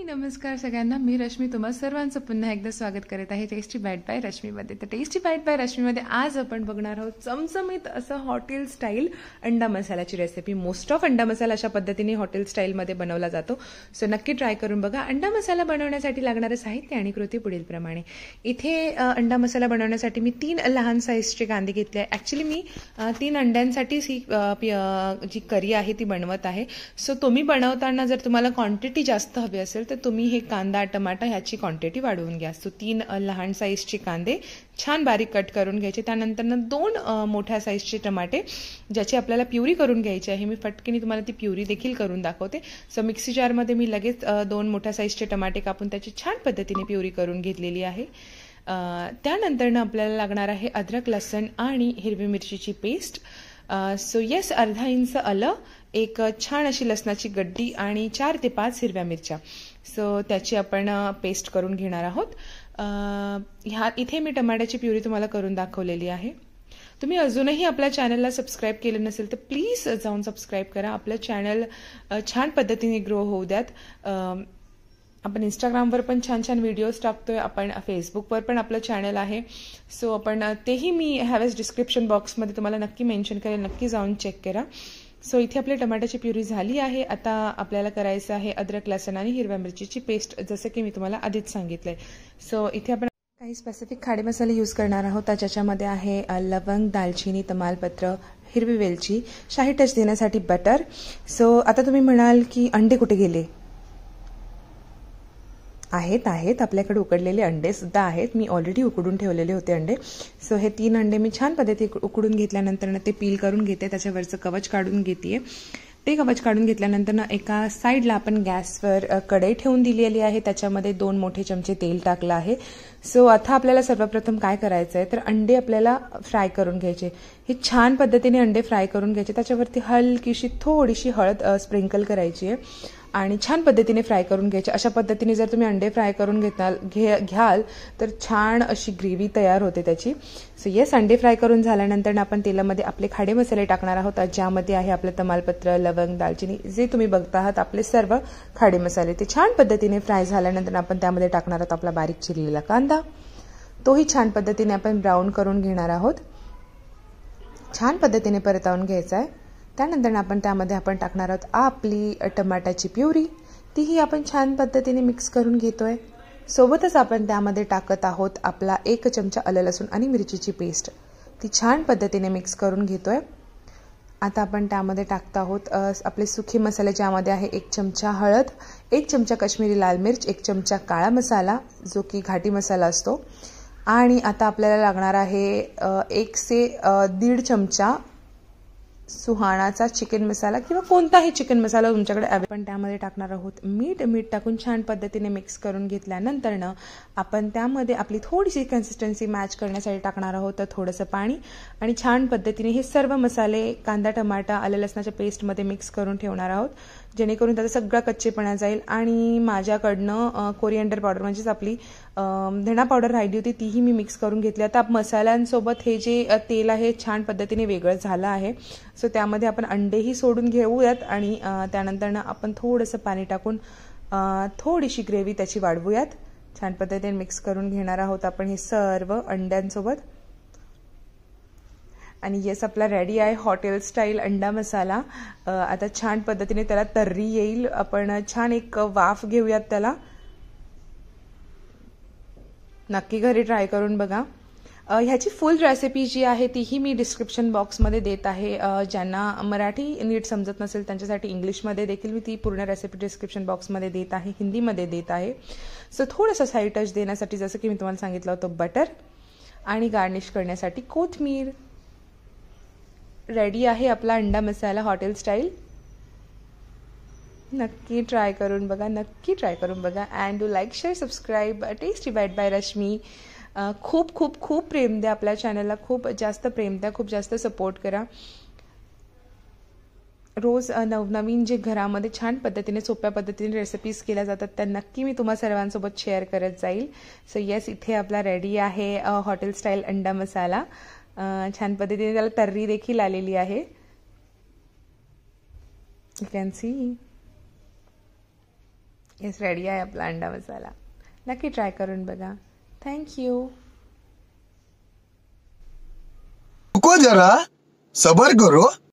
नमस्कार सगळ्यांना. मी रश्मी तुम्हा सर्वांचं पुन्हा एकदा स्वागत करत आहे टेस्टी बाईट बाय रश्मीमध्ये. तर टेस्टी बाईट बाय रश्मीमध्ये आज आपण बघणार आहोत चमचमीत असं हॉटेल स्टाईल अंडा मसाल्याची रेसिपी. मोस्ट ऑफ अंडा मसाला अशा पद्धतीने हॉटेल स्टाईलमध्ये बनवला जातो. सो नक्की ट्राय करून बघा. अंडा मसाला बनवण्यासाठी लागणारं साहित्य आणि कृती पुढीलप्रमाणे. इथे अंडा मसाला बनवण्यासाठी मी 3 लहान साईजचे कांदे घेतले आहे. ॲक्च्युली मी 3 अंड्यांसाठी जी करी आहे ती बनवत आहे. सो तुम्ही बनवताना जर तुम्हाला क्वांटिटी जास्त हवी असेल तर तुम्ही हे कांदा टमाटा ह्याची क्वांटिटी वाढवून घ्या. सो 3 लहान साईजचे कांदे छान बारीक कट करून घ्यायचे. त्यानंतर 2 मोठ्या साईजचे टमाटे ज्याची आपल्याला प्युरी करून घ्यायची आहे. मी फटकीने तुम्हाला ती प्युरी देखील करून दाखवते. सो मिक्सी जारमध्ये मी लगेच 2 मोठ्या साईजचे टमाटे कापून त्याची छान पद्धतीने प्युरी करून घेतलेली आहे. त्यानंतर आपल्याला लागणार आहे अद्रक लसण आणि हिरवी मिरचीची पेस्ट. सो येस, अर्धा इंच आलं, एक छान अशी लसणाची गड्डी आणि 4 ते 5 हिरव्या मिरच्या. सो त्याची आपण पेस्ट करून घेणार आहोत. इथे मी टमाट्याची प्युरी तुम्हाला करून दाखवलेली आहे. तुम्ही अजूनही आपल्या चॅनलला सबस्क्राईब केलं नसेल तर प्लीज जाऊन सबस्क्राईब करा. आपलं चॅनल छान पद्धतीने ग्रो होऊ द्यात. आपण इंस्टाग्रामवर पण छान छान व्हिडिओज टाकतोय. आपण फेसबुकवर पण आपलं चॅनल आहे. सो आपण तेही मी हॅवेस डिस्क्रिप्शन बॉक्समध्ये तुम्हाला नक्की मेन्शन करेल. नक्की जाऊन चेक करा. सो इथे आपली टमाट्याची प्युरी झाली आहे. आता आपल्याला करायचं आहे अद्रक लसण आणि हिरव्या मिरचीची पेस्ट, जसं की मी तुम्हाला आधीच सांगितलंय. सो इथे आपण काही स्पेसिफिक खाडे मसाले यूज करणार आहोत. ज्याच्यामध्ये आहे लवंग, दालचिनी, तमालपत्र, हिरवी वेलची, शाही टच देण्यासाठी बटर. सो आता तुम्ही म्हणाल की अंडे कुठे गेले? आहेत आपल्याकडे उकडलेले अंडे सुद्धा आहेत. मी ऑलरेडी उकडून ठेवलेले होते अंडे. सो हे 3 अंडे मी छान पद्धतीने उकडून घेतल्यानंतर ते पील करून घेते. त्याच्यावरचं कवच काढून घेते. ते कवच काढून घेतल्यानंतर एका साईडला आपण गॅसवर कढई ठेवून दिलेली आहे. त्याच्यामध्ये 2 मोठे चमचे तेल टाकलं आहे. सो आता आपल्याला सर्वप्रथम काय करायचं आहे तर अंडे आपल्याला फ्राय करून घ्यायचे. हे छान पद्धतीने अंडे फ्राय करून घ्यायचे. त्याच्यावरती हलकीशी थोडीशी हळद स्प्रिंकल करायची आहे आणि छान पद्धतीने फ्राय करून घ्यायचे. अशा पद्धतीने जर तुम्ही अंडे फ्राय करून घ्याल तर छान अशी ग्रेव्ही तयार होते त्याची. सो येस, अंडे फ्राय करून झाल्यानंतर आपण तेलामध्ये आपले खाडे मसाले टाकणार आहोत. ज्यामध्ये आहे आपलं तमालपत्र, लवंग, दालचिनी, जे तुम्ही बघता आहात आपले सर्व खाडे मसाले. ते छान पद्धतीने फ्राय झाल्यानंतर आपण त्यामध्ये टाकणार आहोत आपला बारीक चिरलेला कांदा. तोही छान पद्धतीने आपण ब्राऊन करून घेणार आहोत. छान पद्धतीने परतवून घ्यायचा आहे. त्यानंतर आपण त्यामध्ये टाकणार आहोत आपली टमाट्याची प्युरी. तीही आपण छान पद्धतीने मिक्स करून घेतोय. सोबतच आपण त्यामध्ये टाकत आहोत आपला 1 चमचा आलं लसूण आणि मिरचीची पेस्ट. ती छान पद्धतीने मिक्स करून घेतोय. आता आपण त्यामध्ये टाकत आहोत आपले सुखे मसाले, ज्यामध्ये आहे 1 चमचा हळद, 1 चमचा काश्मीरी लाल मिर्च, 1 चमचा काळा मसाला जो की घाटी मसाला असतो. आणि आता आपल्याला लागणार आहे 1 से 1.5 चमचा सुहाणाचा चिकन मसाला किंवा कोणताही चिकन मसाला तुमच्याकडे आपण त्यामध्ये टाकणार आहोत. मीठ टाकून छान पद्धतीने मिक्स करून घेतल्यानंतर आपण त्यामध्ये आपली थोडीशी कन्सिस्टन्सी मॅच करण्यासाठी टाकणार आहोत थोडंसं पाणी. आणि छान पद्धतीने हे सर्व मसाले कांदा, टमाटा, आलं लसणाच्या पेस्टमध्ये मिक्स करून ठेवणार आहोत, जेणेकरून त्याचा सगळा कच्चेपणा जाईल. आणि माझ्याकडनं कोरिएंडर पावडर म्हणजेच आपली धणा पावडर राहिली होती, तीही मी मिक्स करून घेतली. आता मसाल्यांसोबत हे जे तेल आहे छान पद्धतीने वेगळं झालं आहे. सो त्यामध्ये आपण अंडेही सोडून घेऊयात आणि त्यानंतर आपण थोडंसं पाणी टाकून थोडीशी ग्रेव्ही त्याची वाढवूयात. छान पद्धतीने मिक्स करून घेणार आहोत आपण हे सर्व अंड्यांसोबत. आणि येस, आपला रेडी आहे हॉटेल स्टाईल अंडा मसाला. आता छान पद्धतीने त्याला तर्री येईल. आपण छान एक वाफ घेऊयात त्याला. नक्की घरी ट्राय करून बघा. ह्याची फुल रेसिपी जी आहे तीही मी डिस्क्रिप्शन बॉक्समध्ये देत आहे. ज्यांना मराठी नीट समजत नसेल त्यांच्यासाठी इंग्लिशमध्ये देखील मी ती पूर्ण रेसिपी डिस्क्रिप्शन बॉक्समध्ये देत आहे, हिंदीमध्ये देत आहे. सो थोडंसं साईड टच देण्यासाठी जसं की मी तुम्हाला सांगितलं होतं बटर आणि गार्निश करण्यासाठी कोथिंबीर. रेडी आहे आपला अंडा मसाला हॉटेल स्टाईल. नक्की ट्राय करून बघा. And do like, share, subscribe tasty bite by Rashmi. खूप खूप खूप प्रेम द्या आपल्या चॅनलला. खूप जास्त प्रेम द्या, खूप जास्त सपोर्ट करा. रोज नवनवीन जे घरामध्ये छान पद्धतीने सोप्या पद्धतीने रेसिपीज केल्या जातात त्या नक्की मी तुम्हा सर्वांसोबत शेअर करत जाईल. सो येस, इथे आपला रेडी आहे हॉटेल स्टाईल अंडा मसाला. छान पद्धतीने त्याला तर्री देखील आलेली आहे. You can see. Yes, ready आहे आपला अंडा मसाला. नक्की ट्राय करून बघा. थँक्यू. रुको जरा, सबर करो.